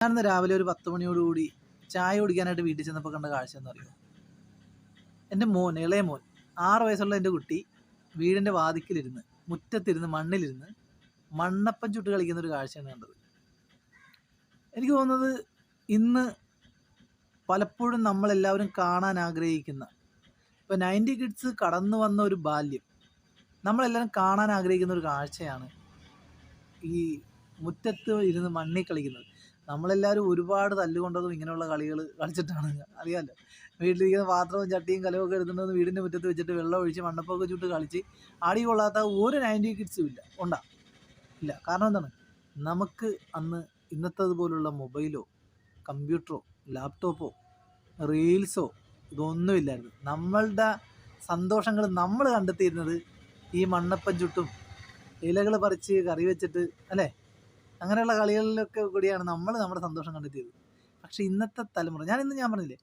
ഞാനിന്ന് രാവിലെ ഒരു 10 മണിയോടുകൂടി ചായ കുടിക്കാനായിട്ട് വീട്ടിൽ ചെന്നപ്പോൾ കണ്ട കാഴ്ച എന്ന് പറയുമോ? എൻ്റെ മോൻ, ഇളയ മോൻ, 6 വയസ്സുള്ള എൻ്റെ കുട്ടി വീടിൻ്റെ വാതിക്കലിരുന്ന്, മുറ്റത്തിരുന്ന്, മണ്ണിലിരുന്ന് മണ്ണപ്പം ചുട്ട് കളിക്കുന്ന ഒരു കാഴ്ചയാണ് കണ്ടത്. എനിക്ക് തോന്നുന്നത് ഇന്ന് പലപ്പോഴും നമ്മളെല്ലാവരും കാണാൻ ആഗ്രഹിക്കുന്ന, ഇപ്പോൾ 90 കിഡ്സ് കടന്നു വന്ന ഒരു ബാല്യം നമ്മളെല്ലാവരും കാണാൻ ആഗ്രഹിക്കുന്ന ഒരു കാഴ്ചയാണ് ഈ മുറ്റത്ത് ഇരുന്ന് മണ്ണിൽ കളിക്കുന്നത്. നമ്മളെല്ലാവരും ഒരുപാട് തല്ലുകൊണ്ടതും ഇങ്ങനെയുള്ള കളികൾ കളിച്ചിട്ടാണ്. അറിയാമല്ലോ, വീട്ടിലിരിക്കുന്ന പാത്രവും ചട്ടിയും കലവും ഒക്കെ എടുത്തുകൊണ്ട് വന്ന് വീടിൻ്റെ മുറ്റത്ത് വെച്ചിട്ട് വെള്ളം ഒഴിച്ച് മണ്ണപ്പൊക്കെ ചുട്ട് കളിച്ച് ആടി കൊള്ളാത്ത ഒരു 90 കിഡ്സും ഇല്ല. ഉണ്ടാ? ഇല്ല. കാരണം എന്താണ്? നമുക്ക് അന്ന് ഇന്നത്തേതുപോലുള്ള മൊബൈലോ കമ്പ്യൂട്ടറോ ലാപ്ടോപ്പോ റീൽസോ ഇതൊന്നുമില്ലായിരുന്നു. നമ്മളുടെ സന്തോഷങ്ങൾ നമ്മൾ കണ്ടെത്തിയിരുന്നത് ഈ മണ്ണപ്പം ചുട്ടും ഇലകൾ പറിച്ച് കറി വെച്ചിട്ട്, അല്ലേ? അങ്ങനെയുള്ള കളികളിലൊക്കെ കൂടിയാണ് നമ്മൾ നമ്മുടെ സന്തോഷം കണ്ടെത്തിയത്. പക്ഷെ ഇന്നത്തെ തലമുറ, ഞാൻ പറഞ്ഞില്ലേ,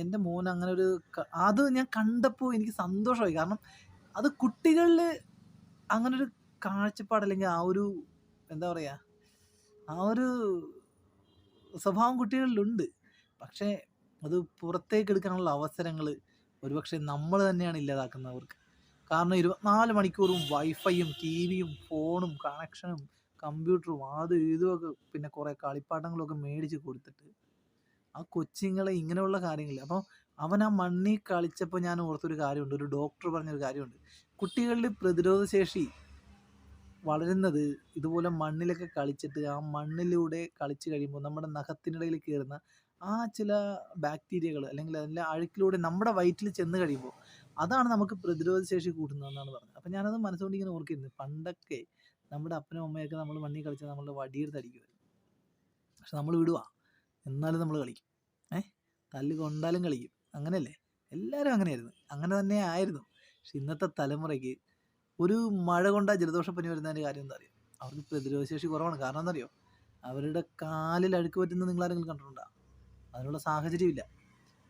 എൻ്റെ മോൻ അങ്ങനെ ഒരു അത് ഞാൻ കണ്ടപ്പോൾ എനിക്ക് സന്തോഷമായി. കാരണം അത് കുട്ടികളിൽ അങ്ങനൊരു കാഴ്ചപ്പാട്, അല്ലെങ്കിൽ ആ ഒരു, എന്താ പറയുക, ആ ഒരു സ്വഭാവം കുട്ടികളിലുണ്ട്. പക്ഷേ അത് പുറത്തേക്ക് എടുക്കാനുള്ള അവസരങ്ങൾ ഒരുപക്ഷെ നമ്മൾ തന്നെയാണ് ഇല്ലാതാക്കുന്നത് അവർക്ക്. കാരണം 24 മണിക്കൂറും വൈഫൈയും ടിവിയും ഫോണും കണക്ഷനും കമ്പ്യൂട്ടറും അതും ഇതുമൊക്കെ, പിന്നെ കുറേ കളിപ്പാട്ടങ്ങളൊക്കെ മേടിച്ച് കൊടുത്തിട്ട് ആ കൊച്ചുങ്ങളെ ഇങ്ങനെയുള്ള കാര്യങ്ങൾ. അപ്പോൾ അവൻ ആ മണ്ണിൽ കളിച്ചപ്പോൾ ഞാൻ ഓർത്തൊരു കാര്യമുണ്ട്, ഒരു ഡോക്ടർ പറഞ്ഞൊരു കാര്യമുണ്ട്. കുട്ടികളിൽ പ്രതിരോധ ശേഷി വളരുന്നത് ഇതുപോലെ മണ്ണിലൊക്കെ കളിച്ചിട്ട്, ആ മണ്ണിലൂടെ കളിച്ച് കഴിയുമ്പോൾ നമ്മുടെ നഖത്തിനിടയിൽ കയറുന്ന ആ ചില ബാക്ടീരിയകൾ, അല്ലെങ്കിൽ അതിൻ്റെ അഴുക്കിലൂടെ നമ്മുടെ വയറ്റിൽ ചെന്ന് കഴിയുമ്പോൾ അതാണ് നമുക്ക് പ്രതിരോധ ശേഷി കൂട്ടുന്നതെന്നാണ് പറഞ്ഞത്. അപ്പം ഞാനത് മനസ്സുകൊണ്ട് ഇങ്ങനെ ഓർക്കുന്നത്, പണ്ടൊക്കെ നമ്മുടെ അപ്പനും അമ്മയൊക്കെ നമ്മൾ മണ്ണിൽ കളിച്ചാൽ നമ്മളുടെ വടിയെടുത്ത് അടിക്കുമായിരുന്നു. പക്ഷെ നമ്മൾ വിടുക, എന്നാലും നമ്മൾ കളിക്കും. തല്ല് കൊണ്ടാലും കളിക്കും. അങ്ങനെയല്ലേ? എല്ലാവരും അങ്ങനെയായിരുന്നു, അങ്ങനെ തന്നെ ആയിരുന്നു. പക്ഷെ ഇന്നത്തെ തലമുറയ്ക്ക് ഒരു മഴ കൊണ്ടാൽ ജലദോഷപ്പനി വരുന്നതിൻ്റെ കാര്യം എന്താ അറിയോ? അവർക്ക് പ്രതിരോധശേഷി കുറവാണ്. കാരണം എന്താ അറിയോ? അവരുടെ കാലിൽ അഴുക്ക് പറ്റുന്നത് നിങ്ങളാരെങ്കിലും കണ്ടിട്ടുണ്ടോ? അതിനുള്ള സാഹചര്യമില്ല.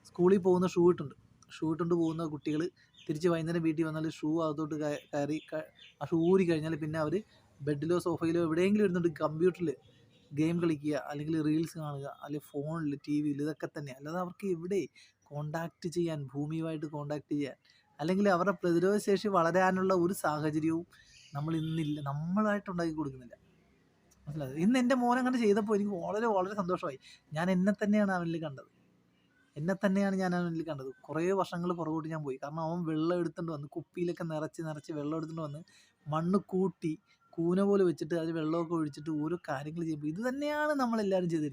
സ്കൂളിൽ പോകുന്ന ഷൂ ഇട്ടുകൊണ്ട് പോകുന്ന കുട്ടികൾ തിരിച്ച് വൈകുന്നേരം വീട്ടിൽ വന്നാൽ ഷൂ അകത്തോട്ട് കയറി ആ ഷൂ ഊരി കഴിഞ്ഞാൽ പിന്നെ അവർ ബെഡിലോ സോഫയിലോ എവിടെയെങ്കിലും ഇരുന്നിട്ട് കമ്പ്യൂട്ടറിൽ ഗെയിം കളിക്കുക, അല്ലെങ്കിൽ റീൽസ് കാണുക, അല്ലെങ്കിൽ ഫോണിൽ ടി വിയിൽ, ഇതൊക്കെ തന്നെ. അല്ലാതെ അവർക്ക് എവിടെ കോണ്ടാക്ട് ചെയ്യാൻ, ഭൂമിയുമായിട്ട് കോണ്ടാക്ട് ചെയ്യാൻ, അല്ലെങ്കിൽ അവരുടെ പ്രതിരോധ ശേഷി വളരാനുള്ള ഒരു സാഹചര്യവും നമ്മളായിട്ട് ഉണ്ടാക്കി കൊടുക്കുന്നില്ല. മനസ്സിലായത്? ഇന്ന് എൻ്റെ മോൻ അങ്ങനെ ചെയ്തപ്പോൾ എനിക്ക് വളരെ വളരെ സന്തോഷമായി. ഞാൻ എന്നെ തന്നെയാണ് കുറേ വർഷങ്ങൾ പുറകോട്ട് ഞാൻ പോയി. കാരണം അവൻ വെള്ളം എടുത്തുകൊണ്ട് വന്ന് കുപ്പിയിലൊക്കെ നിറച്ച് നിറച്ച് വെള്ളം എടുത്തുകൊണ്ട് വന്ന് മണ്ണ് കൂട്ടി കൂന പോലെ വെച്ചിട്ട് അതിൽ വെള്ളമൊക്കെ ഒഴിച്ചിട്ട് ഓരോ കാര്യങ്ങൾ ചെയ്യുമ്പോൾ ഇത് തന്നെയാണ് നമ്മളെല്ലാവരും ചെയ്തിരുന്നത്.